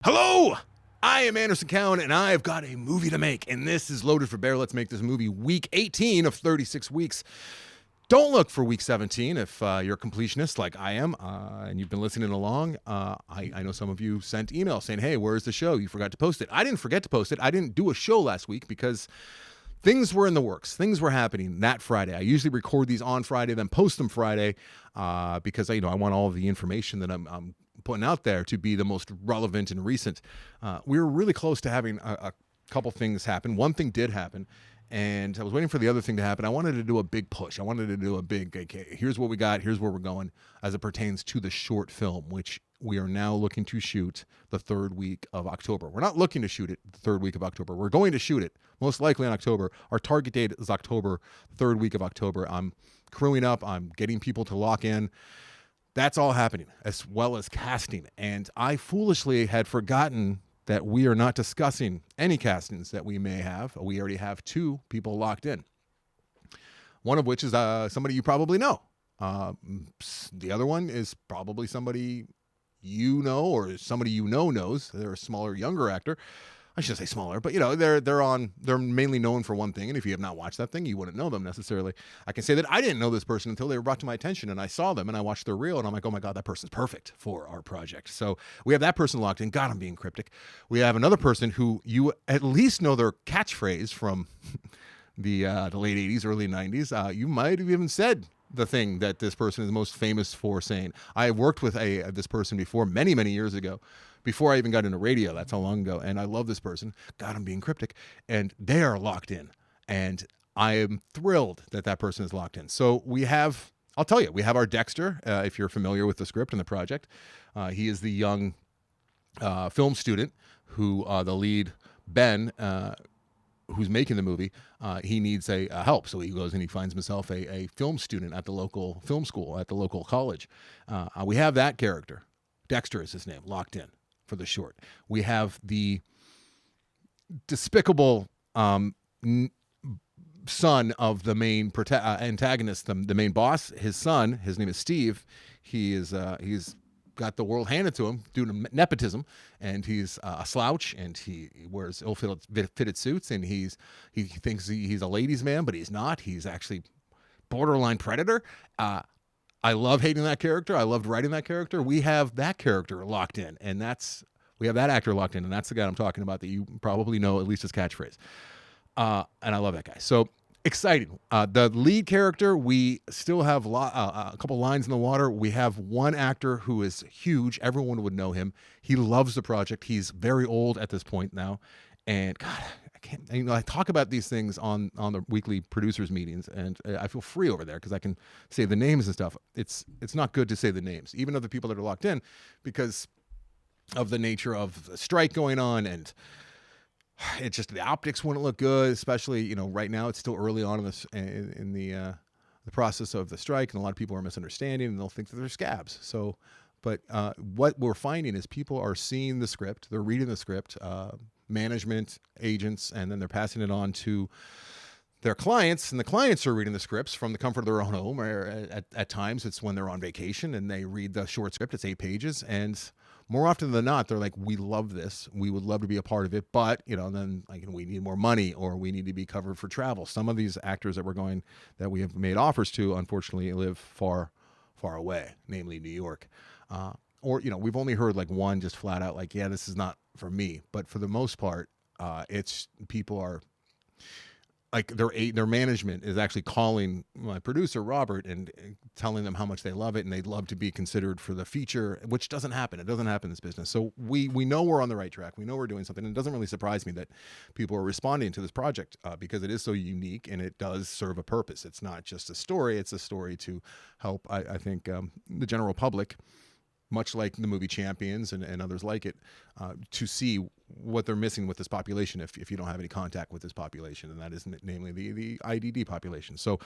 Hello! I am Anderson Cowan, and I've got a movie to make, and this is Loaded for Bear. Let's make this movie week 18 of 36 weeks. Don't look for week 17 if you're a completionist like I am, and you've been listening along. I know some of you sent emails saying, hey, where's the show? You forgot to post it. I didn't forget to post it. I didn't do a show last week because things were in the works. Things were happening that Friday. I usually record these on Friday, then post them Friday because I want all of the information that I'm putting out there to be the most relevant and recent. We were really close to having a couple things happen. One thing did happen, and I was waiting for the other thing to happen. I wanted to do a big push. I wanted to do a big, okay, here's what we got, here's where we're going as it pertains to the short film, which we are now looking to shoot the third week of October. We're not looking to shoot it the third week of October. We're going to shoot it most likely in October. Our target date is October, third week of October. I'm crewing up. I'm getting people to lock in. That's all happening, as well as casting. And I foolishly had forgotten that we are not discussing any castings that we may have. We already have two people locked in, one of which is somebody you probably know. The other one is probably somebody you know, or somebody you know knows. They're a smaller, younger actor. I shouldn't say smaller, but they're mainly known for one thing, and if you have not watched that thing, you wouldn't know them necessarily. I can say that I didn't know this person until they were brought to my attention, and I saw them, and I watched their reel, and I'm like, oh my God, that person's perfect for our project. So we have that person locked in. God, I'm being cryptic. We have another person who you at least know their catchphrase from the late 80s, early 90s. You might have even said the thing that this person is most famous for saying. I have worked with this person before, many, many years ago, before I even got into radio. That's how long ago. And I love this person. God, I'm being cryptic. And they are locked in. And I am thrilled that that person is locked in. So we have, I'll tell you, we have our Dexter, if you're familiar with the script and the project. He is the young film student who the lead, Ben, who's making the movie, he needs a help. So he goes and he finds himself a film student at the local film school, at the local college. We have that character. Dexter is his name, locked in for the short. We have the despicable son of the main antagonist, the main boss. His son, his name is Steve. He's got the world handed to him due to nepotism, and he's a slouch, and he wears ill-fitted suits, and he thinks he's a ladies' man, but he's not. He's actually borderline predator. I love hating that character. I loved writing that character. We have that character locked in, and we have that actor locked in, and that's the guy I'm talking about that you probably know at least his catchphrase. And I love that guy. So exciting. The lead character, we still have a couple lines in the water. We have one actor who is huge. Everyone would know him. He loves the project. He's very old at this point now. And God, I talk about these things on the weekly producers meetings, and I feel free over there because I can say the names and stuff. It's not good to say the names, even of the people that are locked in, because of the nature of the strike going on, and it's just the optics wouldn't look good, especially right now. It's still early on in the process of the strike, and a lot of people are misunderstanding, and they'll think that they're scabs. So, but what we're finding is people are seeing the script, they're reading the script, management, agents, and then they're passing it on to their clients, and the clients are reading the scripts from the comfort of their own home, or at times it's when they're on vacation and they read the short script. It's 8 pages, and more often than not, they're like, we love this. We would love to be a part of it, but then we need more money, or we need to be covered for travel. Some of these actors that we have made offers to, unfortunately, live far, far away, namely New York. Or we've only heard like one just flat out like, yeah, this is not for me. But for the most part, it's people are like their management is actually calling my producer Robert and telling them how much they love it, and they'd love to be considered for the feature, which doesn't happen. It doesn't happen in this business. So we know we're on the right track. We know we're doing something. And it doesn't really surprise me that people are responding to this project because it is so unique and it does serve a purpose. It's not just a story. It's a story to help, I think, the general public, much like the movie Champions and others like it, to see what they're missing with this population if you don't have any contact with this population, and that is namely the IDD population. So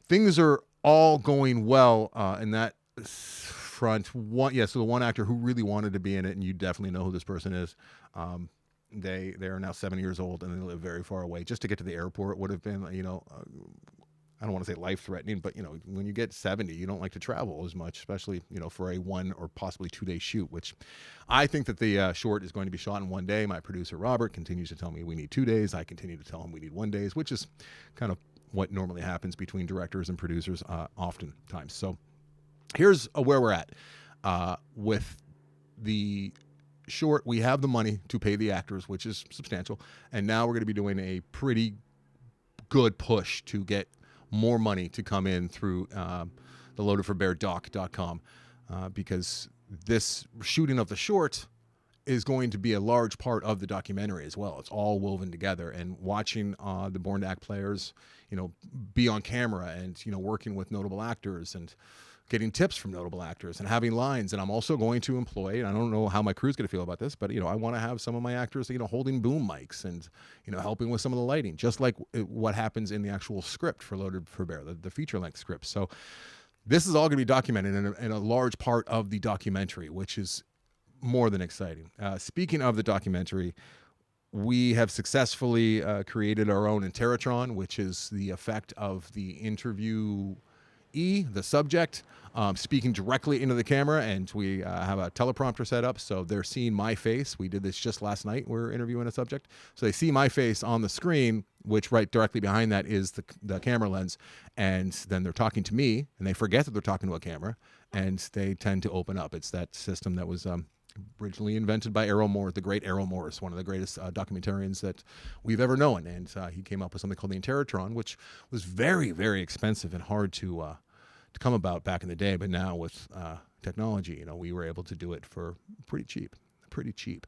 things are all going well in that front. So the one actor who really wanted to be in it, and you definitely know who this person is, they are now 7 years old, and they live very far away. Just to get to the airport would have been, I don't want to say life-threatening, but, when you get 70, you don't like to travel as much, especially, for a 1 or possibly 2 day shoot, which I think that the short is going to be shot in 1 day. My producer, Robert, continues to tell me we need 2 days. I continue to tell him we need 1 day, which is kind of what normally happens between directors and producers oftentimes. So here's where we're at. With the short, we have the money to pay the actors, which is substantial. And now we're going to be doing a pretty good push to get more money to come in through the loadedforbeardoc.com because this shooting of the short is going to be a large part of the documentary as well. It's all woven together, and watching the Born to Act players, be on camera and, working with notable actors and getting tips from notable actors and having lines. And I'm also going to employ, and I don't know how my crew's going to feel about this, but, I want to have some of my actors, holding boom mics and, helping with some of the lighting, just like what happens in the actual script for Loaded for Bear, the feature-length script. So this is all going to be documented in a large part of the documentary, which is more than exciting. Speaking of the documentary, we have successfully created our own Interrotron, which is the effect of the interview the subject speaking directly into the camera, and we have a teleprompter set up, so they're seeing my face. We did this just last night. We're interviewing a subject, so they see my face on the screen, which right directly behind that is the camera lens, and then they're talking to me, and they forget that they're talking to a camera, and they tend to open up. It's that system that was originally invented by Errol Morris, the great Errol Morris, one of the greatest documentarians that we've ever known. And he came up with something called the Interrotron, which was very, very expensive and hard to come about back in the day. But now with technology, we were able to do it for pretty cheap,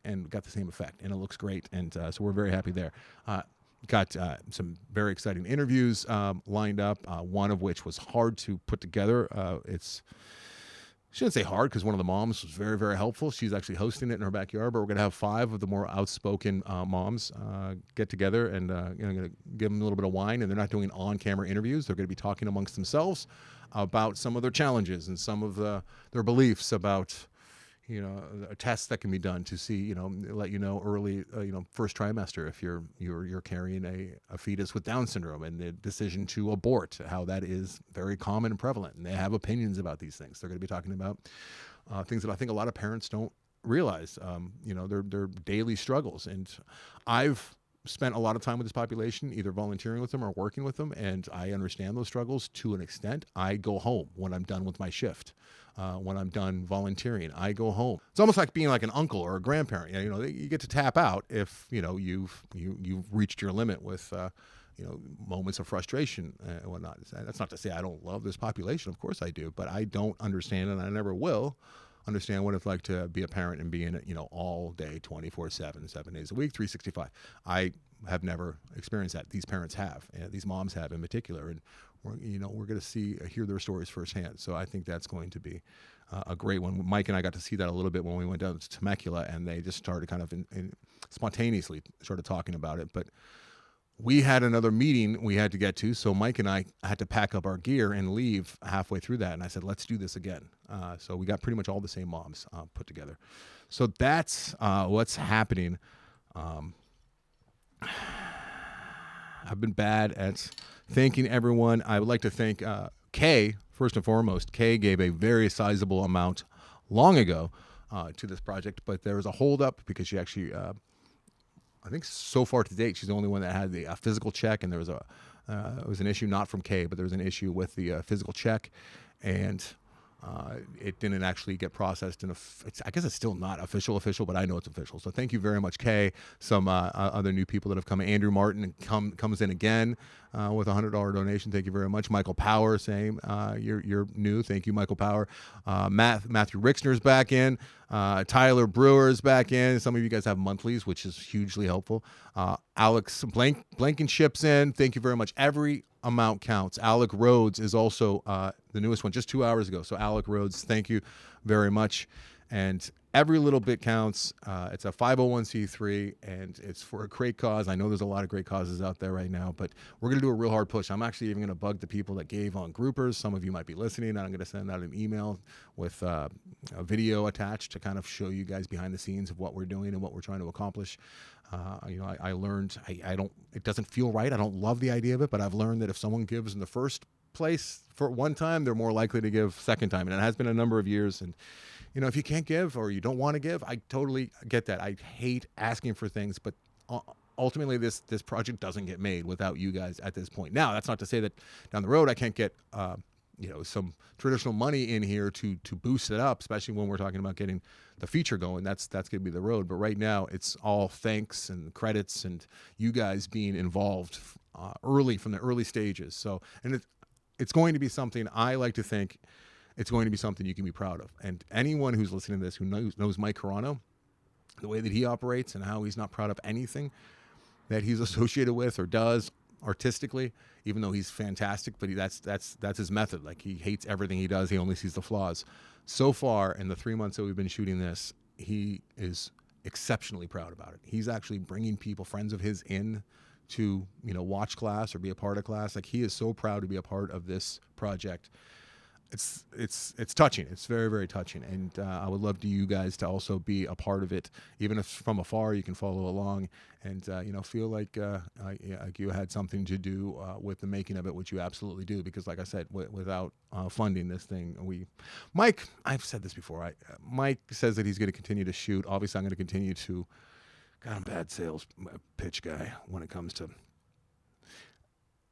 and got the same effect. And it looks great. And so we're very happy there. Got some very exciting interviews lined up, one of which was hard to put together. I shouldn't say hard, because one of the moms was very, very helpful. She's actually hosting it in her backyard, but we're going to have 5 of the more outspoken moms get together and going to give them a little bit of wine, and they're not doing on-camera interviews. They're going to be talking amongst themselves about some of their challenges and some of their beliefs about, a test that can be done to see, let early, first trimester if you're carrying a fetus with Down syndrome, and the decision to abort, how that is very common and prevalent. And they have opinions about these things. They're going to be talking about things that I think a lot of parents don't realize, their daily struggles. And I've spent a lot of time with this population, either volunteering with them or working with them, and I understand those struggles to an extent. I go home when I'm done with my shift. When I'm done volunteering, I go home. It's almost like being like an uncle or a grandparent. You get to tap out if you've reached your limit with moments of frustration and whatnot. That's not to say I don't love this population. Of course I do, but I don't understand, and I never will understand what it's like to be a parent and be in it, all day, 24/7, 7 days a week, 365. I have never experienced that. These parents have, and these moms have in particular, and we're going to hear their stories firsthand. So I think that's going to be a great one. Mike and I got to see that a little bit when we went down to Temecula, and they just started kind of spontaneously started talking about it. But we had another meeting we had to get to, so Mike and I had to pack up our gear and leave halfway through that. And I said, let's do this again. So we got pretty much all the same moms put together. So that's what's happening. I've been bad at thanking everyone. I would like to thank Kay, first and foremost. Kay gave a very sizable amount long ago to this project, but there was a holdup because she actually... I think so far to date, she's the only one that had the physical check, and there was it was an issue not from Kay, but there was an issue with the physical check, and it didn't actually get processed. I guess it's still not official, but I know it's official. So thank you very much, Kay. Some other new people that have come. Andrew Martin comes in again with a $100 donation. Thank you very much. Michael Power, same. You're new. Thank you, Michael Power. Matthew Rixner's back in. Tyler Brewer's back in. Some of you guys have monthlies, which is hugely helpful. Alex Blankenship's in. Thank you very much. Every amount counts. Alec Rhodes is also the newest one, just 2 hours ago. So Alec Rhodes, thank you very much. And Every little bit counts. It's a 501c3, and it's for a great cause. I know there's a lot of great causes out there right now, but we're going to do a real hard push. I'm actually even going to bug the people that gave on Groupers. Some of you might be listening, and I'm going to send out an email with a video attached to kind of show you guys behind the scenes of what we're doing and what we're trying to accomplish. I learned, I don't, it doesn't feel right. I don't love the idea of it, but I've learned that if someone gives in the first place for one time, they're more likely to give second time. And it has been a number of years. And if you can't give or you don't want to give, I totally get that. I hate asking for things, but ultimately this project doesn't get made without you guys at this point. Now, that's not to say that down the road I can't get some traditional money in here to boost it up, especially when we're talking about getting the feature going. That's going to be the road. But right now it's all thanks and credits and you guys being involved early from the early stages. So, and it's going to be something I like to think it's going to be something you can be proud of. And anyone who's listening to this who knows Mike Carano, the way that he operates and how he's not proud of anything that he's associated with or does artistically, even though he's fantastic, but that's his method. Like, he hates everything he does. He only sees the flaws. So far, in the 3 months that we've been shooting this, he is exceptionally proud about it. He's actually bringing people, friends of his, in to watch class or be a part of class. Like, he is so proud to be a part of this project. It's touching. It's very, very touching, and I would love you guys to also be a part of it, even if from afar you can follow along and feel like you had something to do with the making of it, which you absolutely do. Because, like I said, without funding this thing, Mike, I've said this before. Mike says that he's going to continue to shoot. Obviously, I'm going to continue to. God, I'm a bad sales pitch guy when it comes to.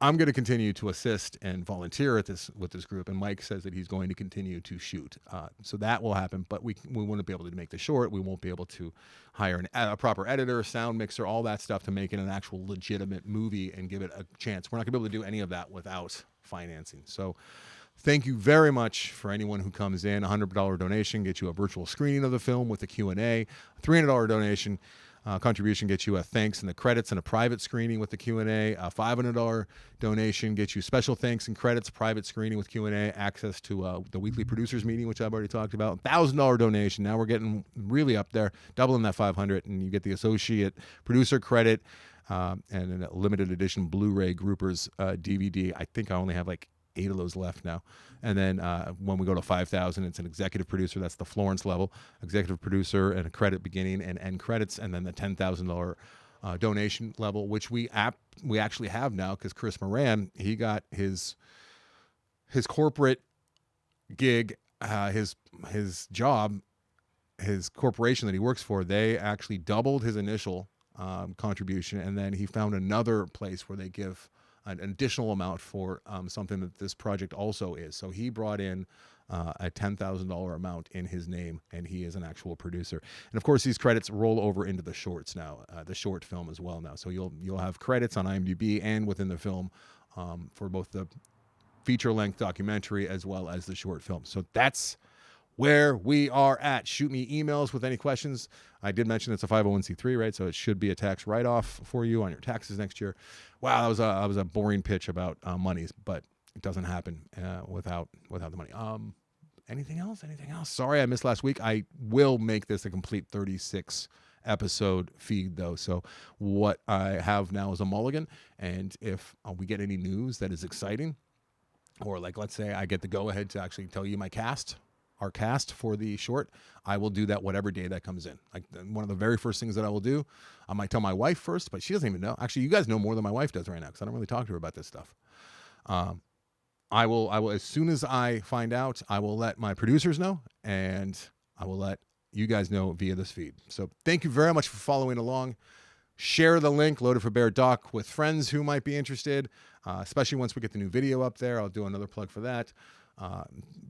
I'm going to continue to assist and volunteer with this group, and Mike says that he's going to continue to shoot. So that will happen, but we won't be able to make the short. We won't be able to hire a proper editor, sound mixer, all that stuff to make it an actual legitimate movie and give it a chance. We're not going to be able to do any of that without financing. So thank you very much for anyone who comes in. $100 donation gets you a virtual screening of the film with a Q&A. $300 donation contribution gets you a thanks and the credits and a private screening with the Q&A. A $500 donation gets you special thanks and credits, private screening with Q&A, access to the weekly producers meeting, which I've already talked about. $1,000 donation. Now we're getting really up there, doubling that 500, and you get the associate producer credit and a limited edition Blu-ray Groupers DVD. I think I only have like 8 of those left now. And then when we go to 5,000, it's an executive producer. That's the Florence level. Executive producer and a credit beginning and end credits. And then the $10,000 donation level, which we actually have now because Chris Moran, he got his corporate gig, his job, his corporation that he works for. They actually doubled his initial contribution, and then he found another place where they give an additional amount for something that this project also is. So he brought in a $10,000 amount in his name, and he is an actual producer. And of course, these credits roll over into the shorts now, the short film as well now. So you'll have credits on IMDb and within the film for both the feature-length documentary as well as the short film. So that's where we are at. Shoot me emails with any questions. I did mention it's a 501c3, right? So it should be a tax write-off for you on your taxes next year. Wow, that was a boring pitch about monies, but it doesn't happen without the money. Anything else? Sorry, I missed last week. I will make this a complete 36 episode feed though. So what I have now is a mulligan, and if we get any news that is exciting, or like let's say I get the go ahead to actually tell you our cast for the short, I will do that whatever day that comes in. Like one of the very first things that I will do, I might tell my wife first, but she doesn't even know. Actually, you guys know more than my wife does right now because I don't really talk to her about this stuff. I will, as soon as I find out, I will let my producers know, and I will let you guys know via this feed. So thank you very much for following along. Share the link, Loaded for Bear Doc, with friends who might be interested, especially once we get the new video up there. I'll do another plug for that.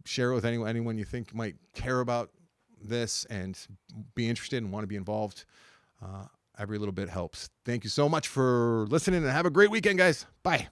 Share it with anyone you think might care about this and be interested and want to be involved. Every little bit helps. Thank you so much for listening, and have a great weekend, guys. Bye.